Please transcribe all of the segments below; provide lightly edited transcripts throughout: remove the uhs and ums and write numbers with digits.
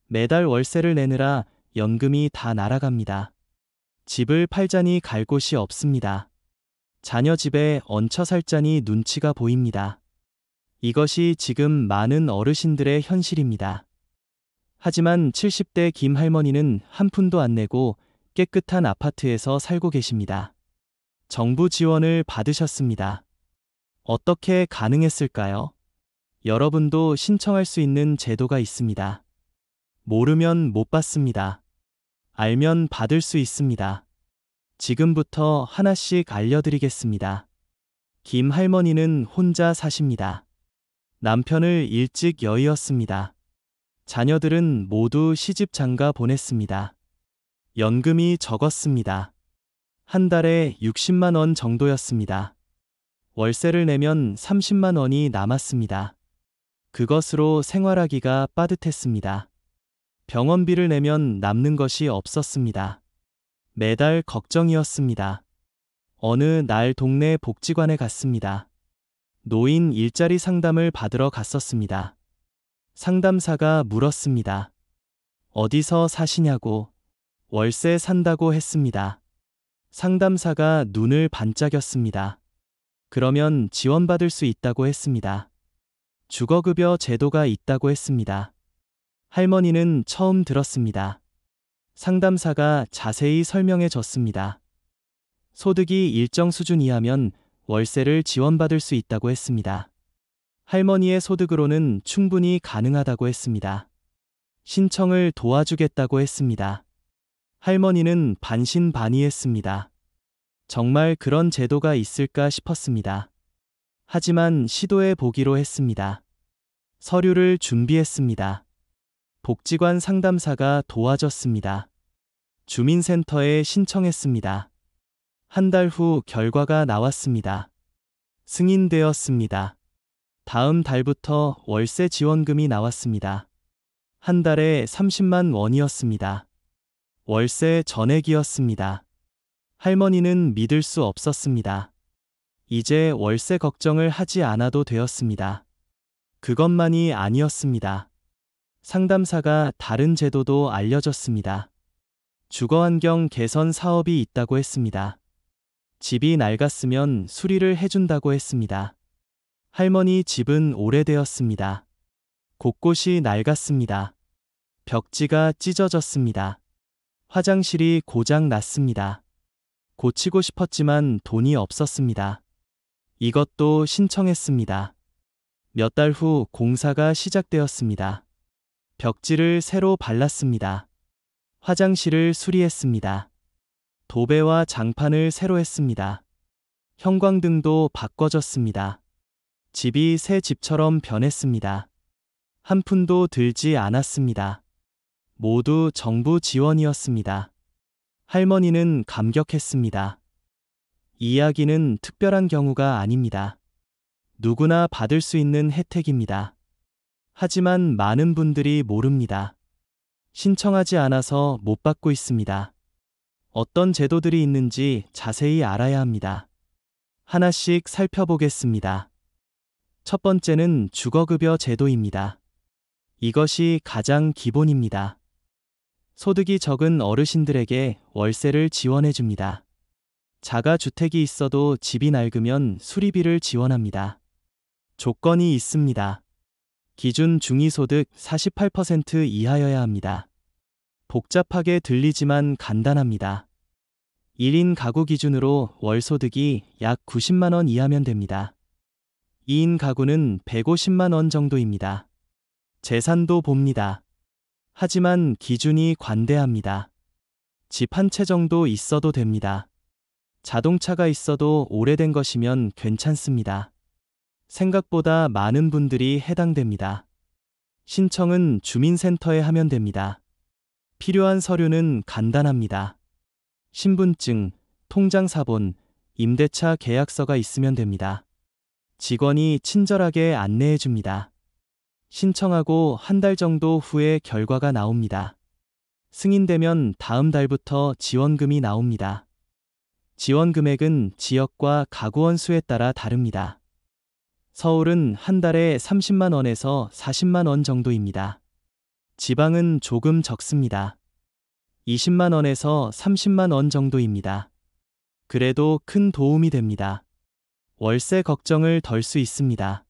매달 월세를 내느라 연금이 다 날아갑니다. 집을 팔자니 갈 곳이 없습니다. 자녀 집에 얹혀 살자니 눈치가 보입니다. 이것이 지금 많은 어르신들의 현실입니다. 하지만 70대 김 할머니는 한 푼도 안 내고 깨끗한 아파트에서 살고 계십니다. 정부 지원을 받으셨습니다. 어떻게 가능했을까요? 여러분도 신청할 수 있는 제도가 있습니다. 모르면 못 받습니다. 알면 받을 수 있습니다. 지금부터 하나씩 알려드리겠습니다. 김 할머니는 혼자 사십니다. 남편을 일찍 여의었습니다. 자녀들은 모두 시집 장가 보냈습니다. 연금이 적었습니다. 한 달에 60만 원 정도였습니다. 월세를 내면 30만 원이 남았습니다. 그것으로 생활하기가 빠듯했습니다. 병원비를 내면 남는 것이 없었습니다. 매달 걱정이었습니다. 어느 날 동네 복지관에 갔습니다. 노인 일자리 상담을 받으러 갔었습니다. 상담사가 물었습니다. 어디서 사시냐고. 월세 산다고 했습니다. 상담사가 눈을 반짝였습니다. 그러면 지원받을 수 있다고 했습니다. 주거급여 제도가 있다고 했습니다. 할머니는 처음 들었습니다. 상담사가 자세히 설명해 줬습니다. 소득이 일정 수준 이하면 월세를 지원받을 수 있다고 했습니다. 할머니의 소득으로는 충분히 가능하다고 했습니다. 신청을 도와주겠다고 했습니다. 할머니는 반신반의했습니다. 정말 그런 제도가 있을까 싶었습니다. 하지만 시도해 보기로 했습니다. 서류를 준비했습니다. 복지관 상담사가 도와줬습니다. 주민센터에 신청했습니다. 한 달 후 결과가 나왔습니다. 승인되었습니다. 다음 달부터 월세 지원금이 나왔습니다. 한 달에 30만 원이었습니다. 월세 전액이었습니다. 할머니는 믿을 수 없었습니다. 이제 월세 걱정을 하지 않아도 되었습니다. 그것만이 아니었습니다. 상담사가 다른 제도도 알려줬습니다. 주거환경 개선 사업이 있다고 했습니다. 집이 낡았으면 수리를 해준다고 했습니다. 할머니 집은 오래되었습니다. 곳곳이 낡았습니다. 벽지가 찢어졌습니다. 화장실이 고장 났습니다. 고치고 싶었지만 돈이 없었습니다. 이것도 신청했습니다. 몇 달 후 공사가 시작되었습니다. 벽지를 새로 발랐습니다. 화장실을 수리했습니다. 도배와 장판을 새로 했습니다. 형광등도 바꿔줬습니다. 집이 새 집처럼 변했습니다. 한 푼도 들지 않았습니다. 모두 정부 지원이었습니다. 할머니는 감격했습니다. 이야기는 특별한 경우가 아닙니다. 누구나 받을 수 있는 혜택입니다. 하지만 많은 분들이 모릅니다. 신청하지 않아서 못 받고 있습니다. 어떤 제도들이 있는지 자세히 알아야 합니다. 하나씩 살펴보겠습니다. 첫 번째는 주거급여 제도입니다. 이것이 가장 기본입니다. 소득이 적은 어르신들에게 월세를 지원해 줍니다. 자가주택이 있어도 집이 낡으면 수리비를 지원합니다. 조건이 있습니다. 기준 중위소득 48% 이하여야 합니다. 복잡하게 들리지만 간단합니다. 1인 가구 기준으로 월소득이 약 90만 원 이하면 됩니다. 2인 가구는 150만 원 정도입니다. 재산도 봅니다. 하지만 기준이 관대합니다. 집 한 채 정도 있어도 됩니다. 자동차가 있어도 오래된 것이면 괜찮습니다. 생각보다 많은 분들이 해당됩니다. 신청은 주민센터에 하면 됩니다. 필요한 서류는 간단합니다. 신분증, 통장사본, 임대차 계약서가 있으면 됩니다. 직원이 친절하게 안내해 줍니다. 신청하고 한 달 정도 후에 결과가 나옵니다. 승인되면 다음 달부터 지원금이 나옵니다. 지원 금액은 지역과 가구원 수에 따라 다릅니다. 서울은 한 달에 30만 원에서 40만 원 정도입니다. 지방은 조금 적습니다. 20만 원에서 30만 원 정도입니다. 그래도 큰 도움이 됩니다. 월세 걱정을 덜 수 있습니다.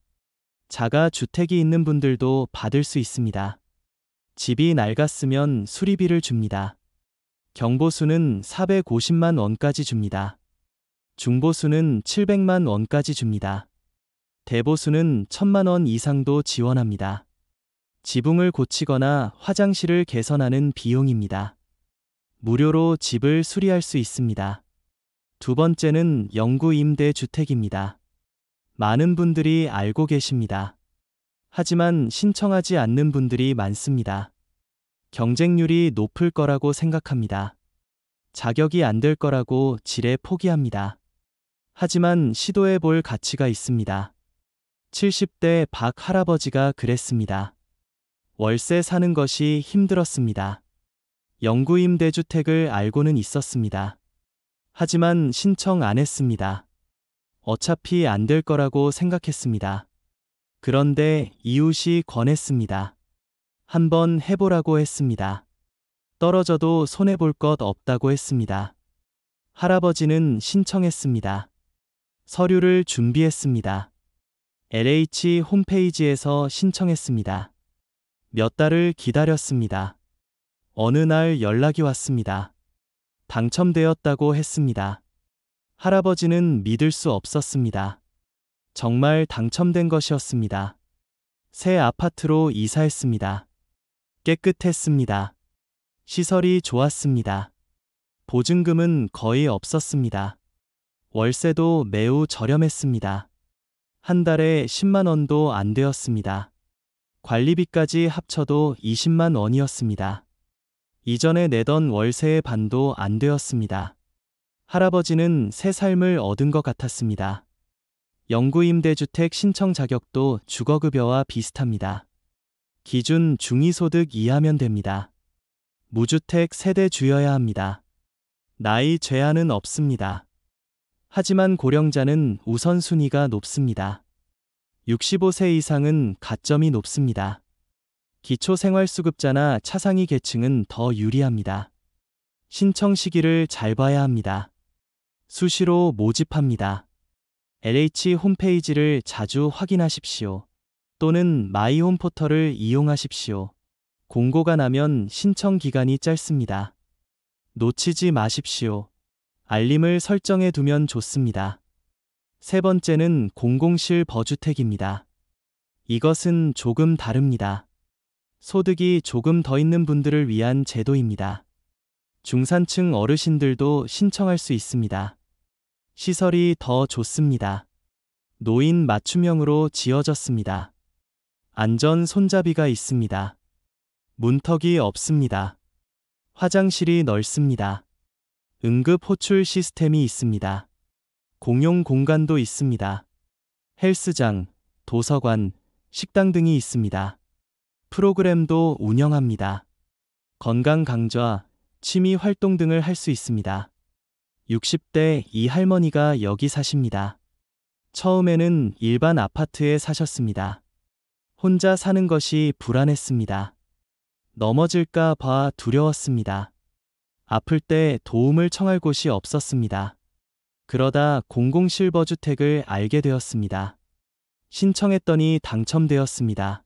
자가 주택이 있는 분들도 받을 수 있습니다. 집이 낡았으면 수리비를 줍니다. 경보수는 450만 원까지 줍니다. 중보수는 700만 원까지 줍니다. 대보수는 1000만 원 이상도 지원합니다. 지붕을 고치거나 화장실을 개선하는 비용입니다. 무료로 집을 수리할 수 있습니다. 두 번째는 영구 임대 주택입니다. 많은 분들이 알고 계십니다. 하지만 신청하지 않는 분들이 많습니다. 경쟁률이 높을 거라고 생각합니다. 자격이 안 될 거라고 지레 포기합니다. 하지만 시도해 볼 가치가 있습니다. 70대 박 할아버지가 그랬습니다. 월세 사는 것이 힘들었습니다. 영구 임대주택을 알고는 있었습니다. 하지만 신청 안 했습니다. 어차피 안 될 거라고 생각했습니다. 그런데 이웃이 권했습니다. 한번 해보라고 했습니다. 떨어져도 손해볼 것 없다고 했습니다. 할아버지는 신청했습니다. 서류를 준비했습니다. LH 홈페이지에서 신청했습니다. 몇 달을 기다렸습니다. 어느 날 연락이 왔습니다. 당첨되었다고 했습니다. 할아버지는 믿을 수 없었습니다. 정말 당첨된 것이었습니다. 새 아파트로 이사했습니다. 깨끗했습니다. 시설이 좋았습니다. 보증금은 거의 없었습니다. 월세도 매우 저렴했습니다. 한 달에 10만 원도 안 되었습니다. 관리비까지 합쳐도 20만 원이었습니다. 이전에 내던 월세의 반도 안 되었습니다. 할아버지는 새 삶을 얻은 것 같았습니다. 영구임대주택 신청 자격도 주거급여와 비슷합니다. 기준 중위소득 이하면 됩니다. 무주택 세대주여야 합니다. 나이 제한은 없습니다. 하지만 고령자는 우선순위가 높습니다. 65세 이상은 가점이 높습니다. 기초생활수급자나 차상위 계층은 더 유리합니다. 신청 시기를 잘 봐야 합니다. 수시로 모집합니다. LH 홈페이지를 자주 확인하십시오. 또는 마이홈 포털을 이용하십시오. 공고가 나면 신청 기간이 짧습니다. 놓치지 마십시오. 알림을 설정해 두면 좋습니다. 세 번째는 공공실버주택입니다. 이것은 조금 다릅니다. 소득이 조금 더 있는 분들을 위한 제도입니다. 중산층 어르신들도 신청할 수 있습니다. 시설이 더 좋습니다. 노인 맞춤형으로 지어졌습니다. 안전 손잡이가 있습니다. 문턱이 없습니다. 화장실이 넓습니다. 응급 호출 시스템이 있습니다. 공용 공간도 있습니다. 헬스장, 도서관, 식당 등이 있습니다. 프로그램도 운영합니다. 건강 강좌, 취미 활동 등을 할 수 있습니다. 60대 이 할머니가 여기 사십니다. 처음에는 일반 아파트에 사셨습니다. 혼자 사는 것이 불안했습니다. 넘어질까 봐 두려웠습니다. 아플 때 도움을 청할 곳이 없었습니다. 그러다 공공실버주택을 알게 되었습니다. 신청했더니 당첨되었습니다.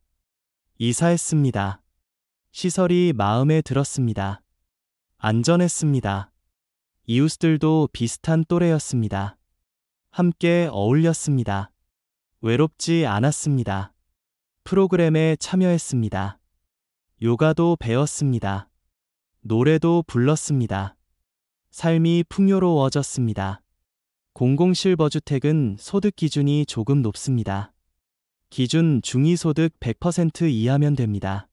이사했습니다. 시설이 마음에 들었습니다. 안전했습니다. 이웃들도 비슷한 또래였습니다. 함께 어울렸습니다. 외롭지 않았습니다. 프로그램에 참여했습니다. 요가도 배웠습니다. 노래도 불렀습니다. 삶이 풍요로워졌습니다. 공공실버주택은 소득 기준이 조금 높습니다. 기준 중위소득 100% 이하면 됩니다.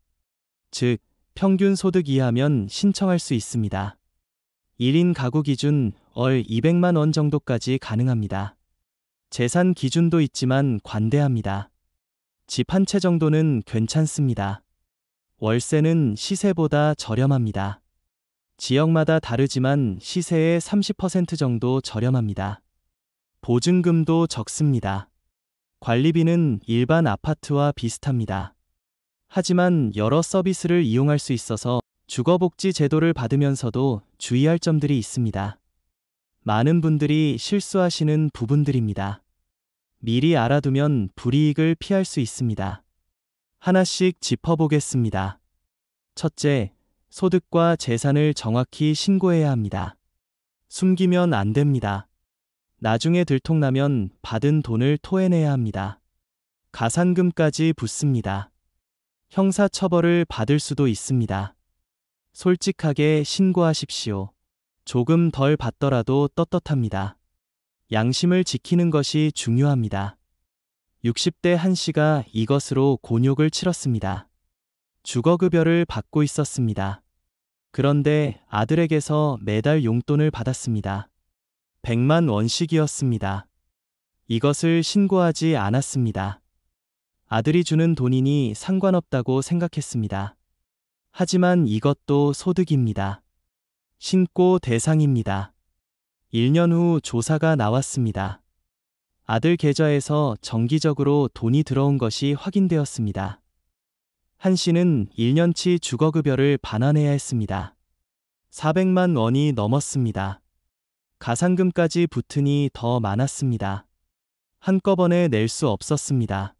즉, 평균 소득 이하면 신청할 수 있습니다. 1인 가구 기준 월 200만 원 정도까지 가능합니다. 재산 기준도 있지만 관대합니다. 집 한 채 정도는 괜찮습니다. 월세는 시세보다 저렴합니다. 지역마다 다르지만 시세의 30% 정도 저렴합니다. 보증금도 적습니다. 관리비는 일반 아파트와 비슷합니다. 하지만 여러 서비스를 이용할 수 있어서 주거복지 제도를 받으면서도 주의할 점들이 있습니다. 많은 분들이 실수하시는 부분들입니다. 미리 알아두면 불이익을 피할 수 있습니다. 하나씩 짚어보겠습니다. 첫째, 소득과 재산을 정확히 신고해야 합니다. 숨기면 안 됩니다. 나중에 들통나면 받은 돈을 토해내야 합니다. 가산금까지 붙습니다. 형사처벌을 받을 수도 있습니다. 솔직하게 신고하십시오. 조금 덜 받더라도 떳떳합니다. 양심을 지키는 것이 중요합니다. 60대 한 씨가 이것으로 곤욕을 치렀습니다. 주거급여를 받고 있었습니다. 그런데 아들에게서 매달 용돈을 받았습니다. 100만 원씩이었습니다. 이것을 신고하지 않았습니다. 아들이 주는 돈이니 상관없다고 생각했습니다. 하지만 이것도 소득입니다. 신고 대상입니다. 1년 후 조사가 나왔습니다. 아들 계좌에서 정기적으로 돈이 들어온 것이 확인되었습니다. 한 씨는 1년치 주거급여를 반환해야 했습니다. 400만 원이 넘었습니다. 가산금까지 붙으니 더 많았습니다. 한꺼번에 낼 수 없었습니다.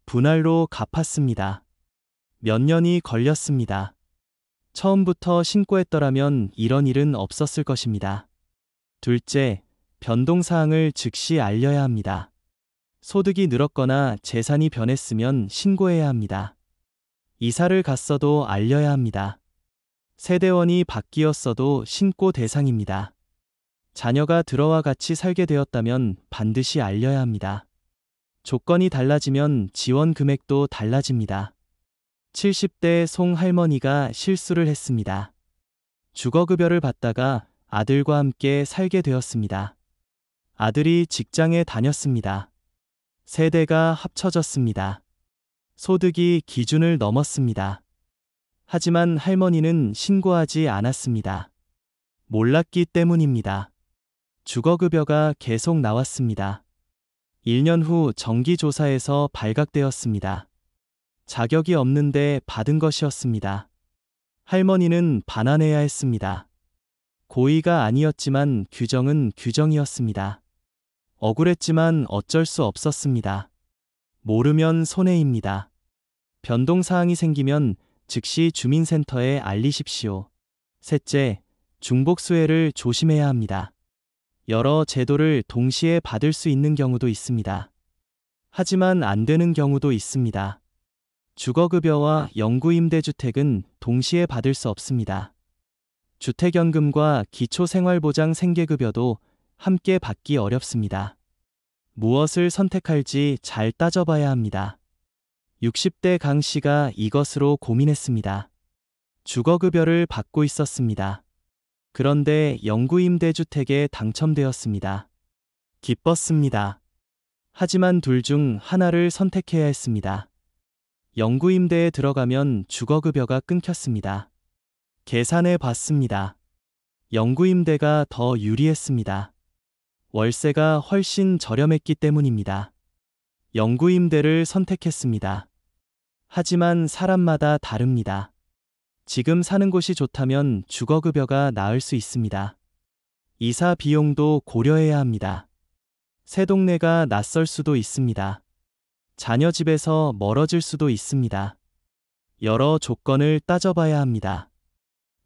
분할로 갚았습니다. 몇 년이 걸렸습니다. 처음부터 신고했더라면 이런 일은 없었을 것입니다. 둘째, 변동사항을 즉시 알려야 합니다. 소득이 늘었거나 재산이 변했으면 신고해야 합니다. 이사를 갔어도 알려야 합니다. 세대원이 바뀌었어도 신고 대상입니다. 자녀가 들어와 같이 살게 되었다면 반드시 알려야 합니다. 조건이 달라지면 지원 금액도 달라집니다. 70대 송 할머니가 실수를 했습니다. 주거급여를 받다가 아들과 함께 살게 되었습니다. 아들이 직장에 다녔습니다. 세대가 합쳐졌습니다. 소득이 기준을 넘었습니다. 하지만 할머니는 신고하지 않았습니다. 몰랐기 때문입니다. 주거급여가 계속 나왔습니다. 1년 후 정기조사에서 발각되었습니다. 자격이 없는데 받은 것이었습니다. 할머니는 반환해야 했습니다. 고의가 아니었지만 규정은 규정이었습니다. 억울했지만 어쩔 수 없었습니다. 모르면 손해입니다. 변동사항이 생기면 즉시 주민센터에 알리십시오. 셋째, 중복수혜를 조심해야 합니다. 여러 제도를 동시에 받을 수 있는 경우도 있습니다. 하지만 안 되는 경우도 있습니다. 주거급여와 영구임대주택은 동시에 받을 수 없습니다. 주택연금과 기초생활보장 생계급여도 함께 받기 어렵습니다. 무엇을 선택할지 잘 따져봐야 합니다. 60대 강 씨가 이것으로 고민했습니다. 주거급여를 받고 있었습니다. 그런데 영구임대주택에 당첨되었습니다. 기뻤습니다. 하지만 둘 중 하나를 선택해야 했습니다. 영구임대에 들어가면 주거급여가 끊겼습니다. 계산해 봤습니다. 영구임대가 더 유리했습니다. 월세가 훨씬 저렴했기 때문입니다. 영구임대를 선택했습니다. 하지만 사람마다 다릅니다. 지금 사는 곳이 좋다면 주거급여가 나을 수 있습니다. 이사 비용도 고려해야 합니다. 새 동네가 낯설 수도 있습니다. 자녀 집에서 멀어질 수도 있습니다. 여러 조건을 따져봐야 합니다.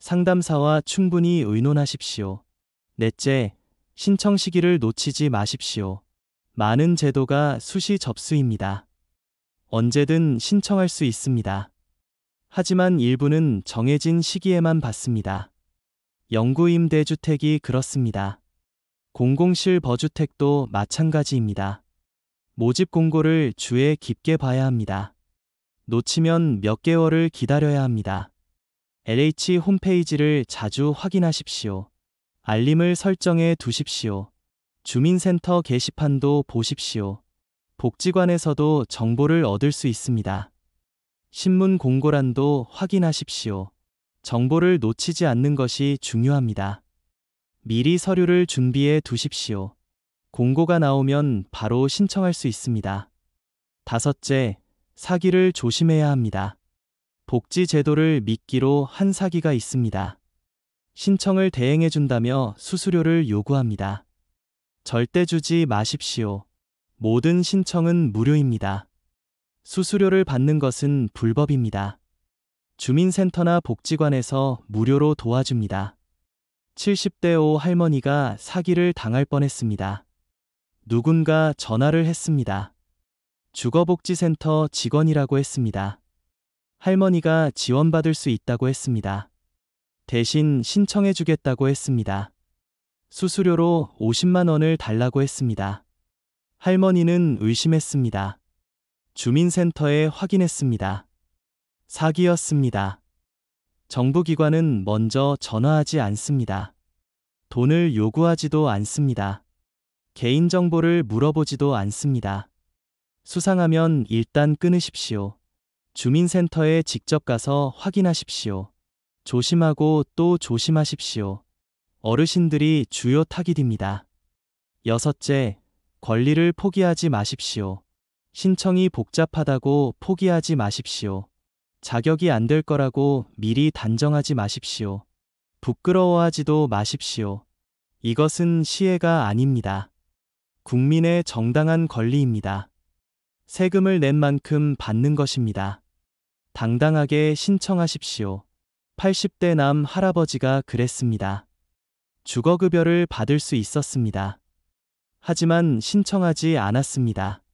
상담사와 충분히 의논하십시오. 넷째, 신청 시기를 놓치지 마십시오. 많은 제도가 수시 접수입니다. 언제든 신청할 수 있습니다. 하지만 일부는 정해진 시기에만 받습니다. 영구임대주택이 그렇습니다. 공공실버주택도 마찬가지입니다. 모집 공고를 주에 깊게 봐야 합니다. 놓치면 몇 개월을 기다려야 합니다. LH 홈페이지를 자주 확인하십시오. 알림을 설정해 두십시오. 주민센터 게시판도 보십시오. 복지관에서도 정보를 얻을 수 있습니다. 신문 공고란도 확인하십시오. 정보를 놓치지 않는 것이 중요합니다. 미리 서류를 준비해 두십시오. 공고가 나오면 바로 신청할 수 있습니다. 다섯째, 사기를 조심해야 합니다. 복지 제도를 미끼로 한 사기가 있습니다. 신청을 대행해준다며 수수료를 요구합니다. 절대 주지 마십시오. 모든 신청은 무료입니다. 수수료를 받는 것은 불법입니다. 주민센터나 복지관에서 무료로 도와줍니다. 70대 5 할머니가 사기를 당할 뻔했습니다. 누군가 전화를 했습니다. 주거복지센터 직원이라고 했습니다. 할머니가 지원받을 수 있다고 했습니다. 대신 신청해주겠다고 했습니다. 수수료로 50만 원을 달라고 했습니다. 할머니는 의심했습니다. 주민센터에 확인했습니다. 사기였습니다. 정부기관은 먼저 전화하지 않습니다. 돈을 요구하지도 않습니다. 개인정보를 물어보지도 않습니다. 수상하면 일단 끊으십시오. 주민센터에 직접 가서 확인하십시오. 조심하고 또 조심하십시오. 어르신들이 주요 타깃입니다. 여섯째, 권리를 포기하지 마십시오. 신청이 복잡하다고 포기하지 마십시오. 자격이 안 될 거라고 미리 단정하지 마십시오. 부끄러워하지도 마십시오. 이것은 시혜가 아닙니다. 국민의 정당한 권리입니다. 세금을 낸 만큼 받는 것입니다. 당당하게 신청하십시오. 80대 남 할아버지가 그랬습니다. 주거급여를 받을 수 있었습니다. 하지만 신청하지 않았습니다.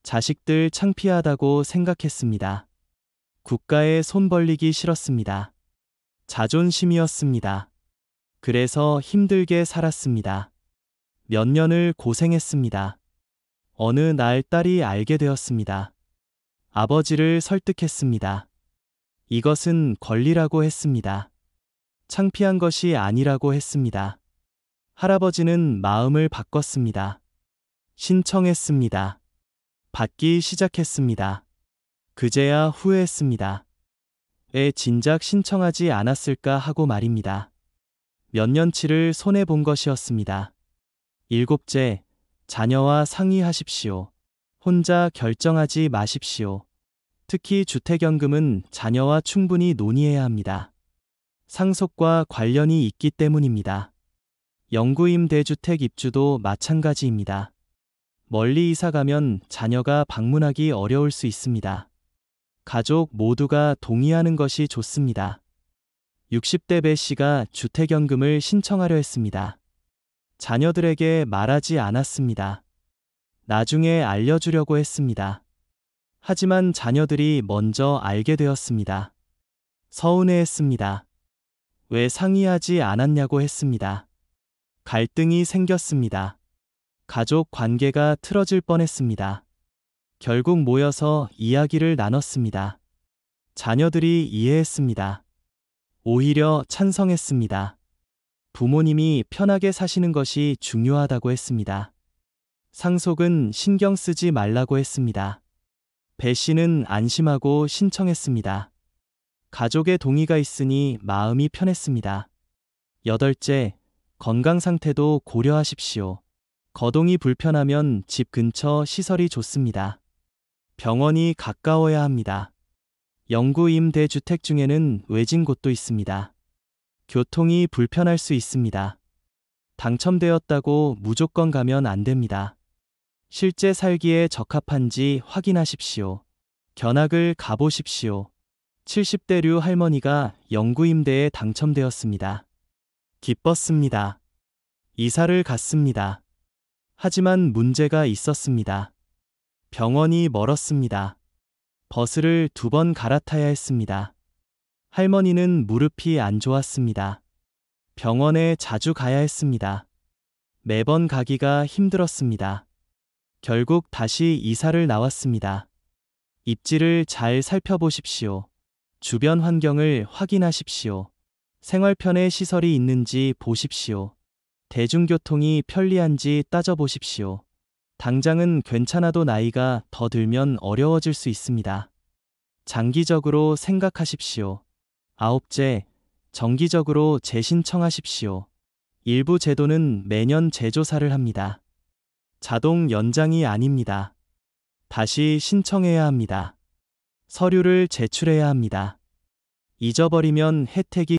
자식들 창피하다고 생각했습니다. 국가에 손 벌리기 싫었습니다. 자존심이었습니다. 그래서 힘들게 살았습니다. 몇 년을 고생했습니다. 어느 날 딸이 알게 되었습니다. 아버지를 설득했습니다. 이것은 권리라고 했습니다. 창피한 것이 아니라고 했습니다. 할아버지는 마음을 바꿨습니다. 신청했습니다. 받기 시작했습니다. 그제야 후회했습니다. 왜 진작 신청하지 않았을까 하고 말입니다. 몇 년치를 손해본 것이었습니다. 일곱째, 자녀와 상의하십시오. 혼자 결정하지 마십시오. 특히 주택연금은 자녀와 충분히 논의해야 합니다. 상속과 관련이 있기 때문입니다. 영구임 대주택 입주도 마찬가지입니다. 멀리 이사가면 자녀가 방문하기 어려울 수 있습니다. 가족 모두가 동의하는 것이 좋습니다. 60대 배 씨가 주택연금을 신청하려 했습니다. 자녀들에게 말하지 않았습니다. 나중에 알려주려고 했습니다. 하지만 자녀들이 먼저 알게 되었습니다. 서운해했습니다. 왜 상의하지 않았냐고 했습니다. 갈등이 생겼습니다. 가족 관계가 틀어질 뻔했습니다. 결국 모여서 이야기를 나눴습니다. 자녀들이 이해했습니다. 오히려 찬성했습니다. 부모님이 편하게 사시는 것이 중요하다고 했습니다. 상속은 신경 쓰지 말라고 했습니다. 배 씨는 안심하고 신청했습니다. 가족의 동의가 있으니 마음이 편했습니다. 여덟째, 건강 상태도 고려하십시오. 거동이 불편하면 집 근처 시설이 좋습니다. 병원이 가까워야 합니다. 영구임 대주택 중에는 외진 곳도 있습니다. 교통이 불편할 수 있습니다. 당첨되었다고 무조건 가면 안 됩니다. 실제 살기에 적합한지 확인하십시오. 견학을 가보십시오. 70대류 할머니가 영구임대에 당첨되었습니다. 기뻤습니다. 이사를 갔습니다. 하지만 문제가 있었습니다. 병원이 멀었습니다. 버스를 2번 갈아타야 했습니다. 할머니는 무릎이 안 좋았습니다. 병원에 자주 가야 했습니다. 매번 가기가 힘들었습니다. 결국 다시 이사를 나왔습니다. 입지를 잘 살펴보십시오. 주변 환경을 확인하십시오. 생활편의 시설이 있는지 보십시오. 대중교통이 편리한지 따져보십시오. 당장은 괜찮아도 나이가 더 들면 어려워질 수 있습니다. 장기적으로 생각하십시오. 아홉째, 정기적으로 재신청하십시오. 일부 제도는 매년 재조사를 합니다. 자동 연장이 아닙니다. 다시 신청해야 합니다. 서류를 제출해야 합니다. 잊어버리면 혜택이